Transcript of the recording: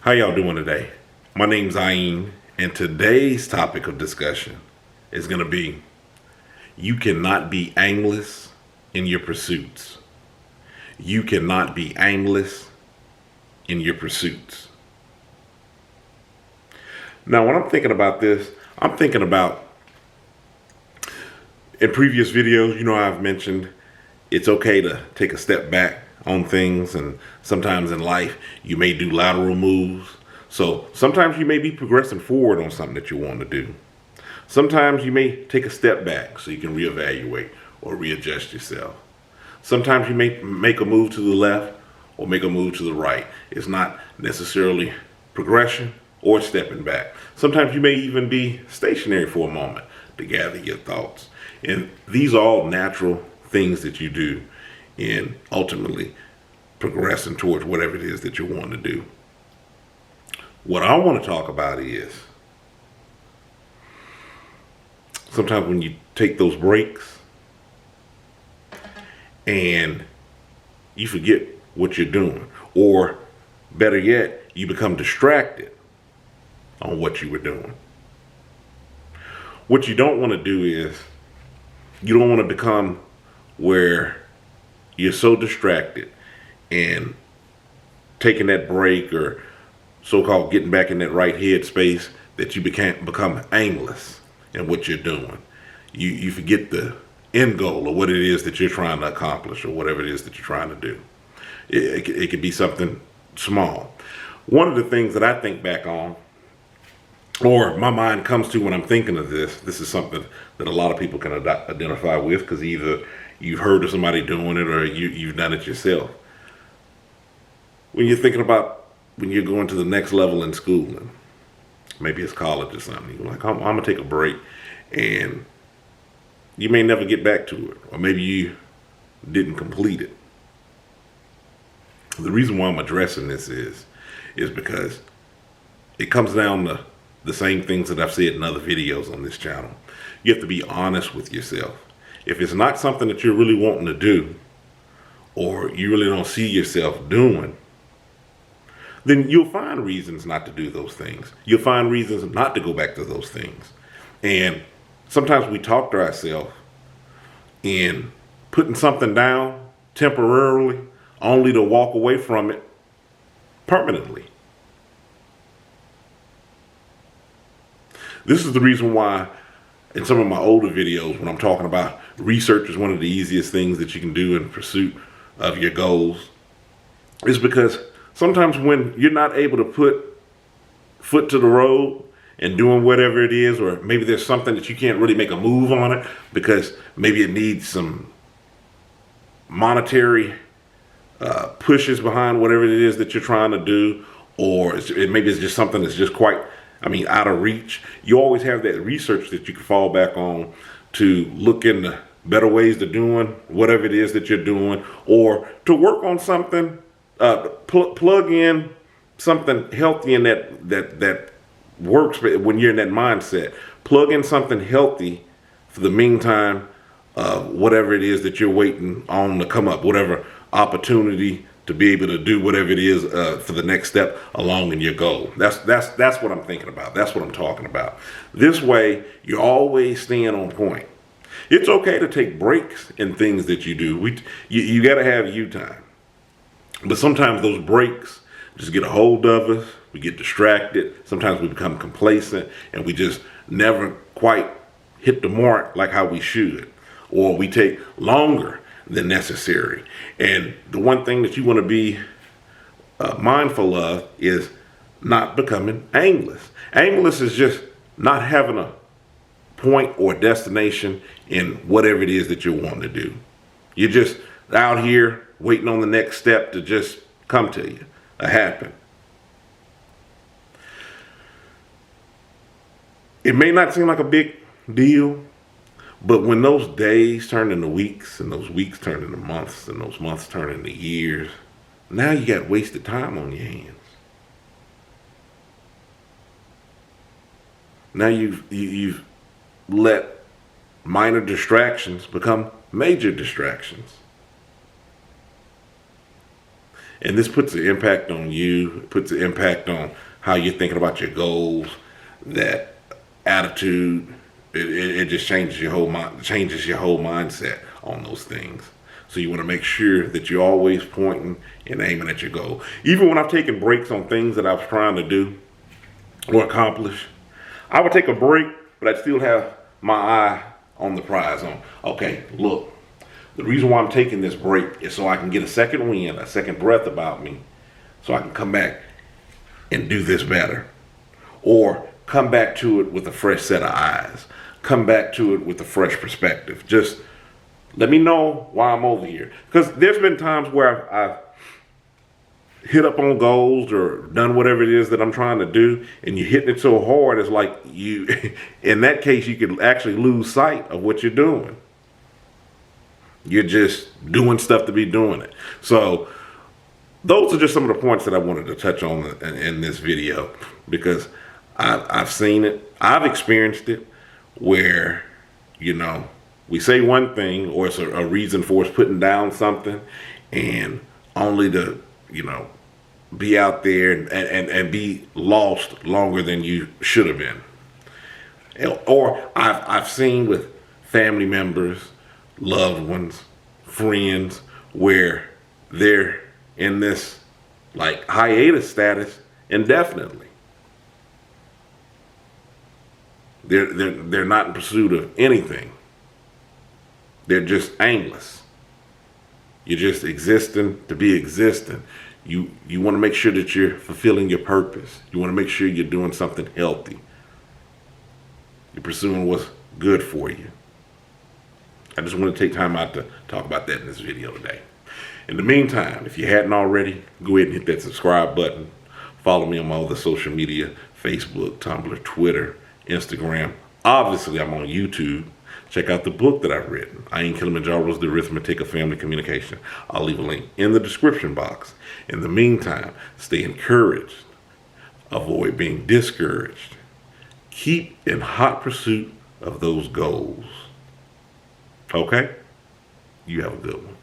How y'all doing today? My name's Aim, and today's topic of discussion is going to be you cannot be aimless in your pursuits. You cannot be aimless in your pursuits. Now, when I'm thinking about this, I'm thinking about in previous videos, I've mentioned it's okay to take a step back on things, and sometimes in life you may do lateral moves. So sometimes you may be progressing forward on something that you want to do. Sometimes you may take a step back so you can reevaluate or readjust yourself. Sometimes you may make a move to the left or make a move to the right. It's not necessarily progression or stepping back. Sometimes you may even be stationary for a moment to gather your thoughts. And these are all natural things that you do in ultimately progressing towards whatever it is that you want to do. What I want to talk about is sometimes when you take those breaks and you forget what you're doing, or better yet, you become distracted on what you were doing. What you don't want to do is you don't want to become where you're so distracted and taking that break or so-called getting back in that right head space that you become aimless in what you're doing. You forget the end goal or what it is that you're trying to accomplish or whatever it is that you're trying to do. It could be something small. One of the things that I think back on, or my mind comes to when I'm thinking of this is something that a lot of people can identify with, because either you've heard of somebody doing it or you've done it yourself. When you're thinking about when you're going to the next level in school, and maybe it's college or something, you're like, I'm going to take a break, and you may never get back to it, or maybe you didn't complete it. The reason why I'm addressing this is because it comes down to the same things that I've said in other videos on this channel. You have to be honest with yourself. If it's not something that you're really wanting to do, or you really don't see yourself doing, then you'll find reasons not to do those things. You'll find reasons not to go back to those things. And sometimes we talk to ourselves in putting something down temporarily only to walk away from it permanently. This is the reason why in some of my older videos, when I'm talking about research is one of the easiest things that you can do in pursuit of your goals, is because sometimes when you're not able to put foot to the road and doing whatever it is, or maybe there's something that you can't really make a move on it because maybe it needs some monetary pushes behind whatever it is that you're trying to do, or maybe it's just something that's just quite out of reach. You always have that research that you can fall back on to look into better ways of doing whatever it is that you're doing, or to work on something, plug in something healthy in that works when you're in that mindset. Plug in something healthy for the meantime of whatever it is that you're waiting on to come up, whatever opportunity to be able to do whatever it is for the next step along in your goal. That's what I'm thinking about. That's what I'm talking about. This way, you're always staying on point. It's okay to take breaks in things that you do. You got to have you time. But sometimes those breaks just get a hold of us. We get distracted. Sometimes we become complacent, and we just never quite hit the mark like how we should. Or we take longer than necessary. And the one thing that you want to be mindful of is not becoming aimless. Aimless is just not having a point or destination in whatever it is that you're wanting to do. You're just out here waiting on the next step to just come to you, or happen. It may not seem like a big deal, but when those days turn into weeks, and those weeks turn into months, and those months turn into years, now you got wasted time on your hands. Now you've let minor distractions become major distractions. And this puts an impact on you, it puts an impact on how you're thinking about your goals, that attitude. It just changes your whole mindset on those things. So you want to make sure that you're always pointing and aiming at your goal. Even when I've taken breaks on things that I was trying to do or accomplish, I would take a break, but I'd still have my eye on the prize. On, okay, look, the reason why I'm taking this break is so I can get a second wind, a second breath about me, so I can come back and do this better. Or come back to it with a fresh set of eyes. Come back to it with a fresh perspective. Just let me know why I'm over here. Because there's been times where I've hit up on goals or done whatever it is that I'm trying to do, and you're hitting it so hard, it's like you, in that case, you could actually lose sight of what you're doing. You're just doing stuff to be doing it. So those are just some of the points that I wanted to touch on in this video, because I've seen it, I've experienced it, where, we say one thing, or it's a reason for us putting down something, and only to, be out there and be lost longer than you should have been. Or I've seen with family members, loved ones, friends, where they're in this like hiatus status indefinitely. They're not in pursuit of anything. They're just aimless. You're just existing to be existing. You want to make sure that you're fulfilling your purpose. You want to make sure you're doing something healthy. You're pursuing what's good for you. I just want to take time out to talk about that in this video today. In the meantime, if you hadn't already, go ahead and hit that subscribe button. Follow me on my other social media, Facebook, Tumblr, Twitter, Instagram. Obviously, I'm on YouTube. Check out the book that I've written, I Am Kilimanjaro's The Arithmetic of Family Communication. I'll leave a link in the description box. In the meantime, stay encouraged. Avoid being discouraged. Keep in hot pursuit of those goals. Okay? You have a good one.